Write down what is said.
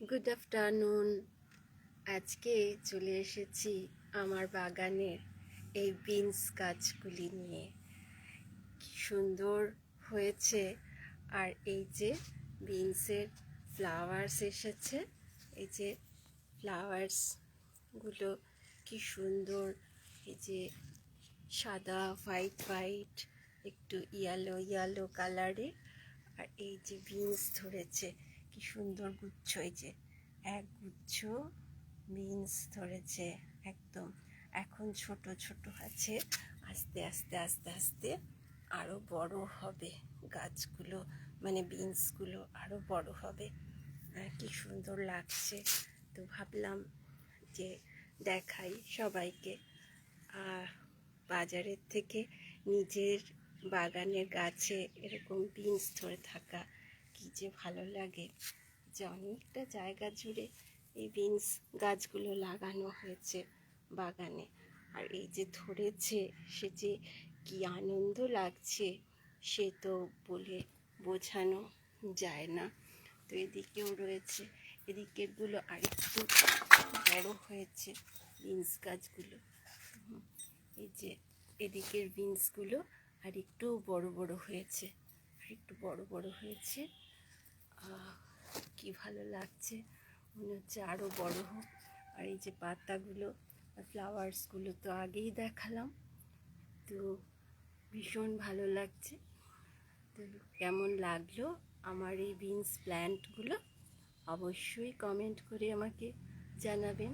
Good afternoon. আজকে চলে এসেছি আমার বাগানের এই বিনস গাছগুলি নিয়ে। কি সুন্দর হয়েছে। আর এই যে বিনসের ফ্লাওয়ার্স এসেছে, এই যে ফ্লাওয়ার্সগুলো কি সুন্দর, এই যে সাদা হোয়াইট হোয়াইট একটু ইয়েলো ইয়েলো কালারের। আর এই যে বিনস ধরেছে, কি সুন্দর গুচ্ছ, এই যে এক গুচ্ছ বিনস ধরেছে একদম। এখন ছোট ছোট আছে, আস্তে আস্তে আস্তে আস্তে আরো বড় হবে গাছগুলো, মানে বিনসগুলো আরো বড় হবে। কি সুন্দর লাগছে। তো ভাবলাম যে দেখাই সবাইকে। বাজারের থেকে নিজের বাগানের গাছে এরকম বিনস ধরে থাকা কি যে ভালো লাগে। যে অনেকটা জায়গা জুড়ে এই বিনস গাছগুলো লাগানো হয়েছে বাগানে। আর এই যে ধরেছে, সে যে কি আনন্দ লাগছে সে তো বলে বোঝানো যায় না। তো এদিকেও রয়েছে, এদিকেরগুলো আরেকটু বড় হয়েছে বিনস গাছগুলো। এই যে এদিকের বিনসগুলো আর একটু বড় বড় হয়েছে, আর একটু বড় বড় হয়েছে। কি ভালো লাগছে, মনে হচ্ছে আরও বড় হোক। আর এই যে পাতাগুলো, ফ্লাওয়ার্সগুলো তো আগেই দেখালাম। তো ভীষণ ভালো লাগছে। তো কেমন লাগলো আমার এই বিনস প্ল্যান্টগুলো অবশ্যই কমেন্ট করে আমাকে জানাবেন।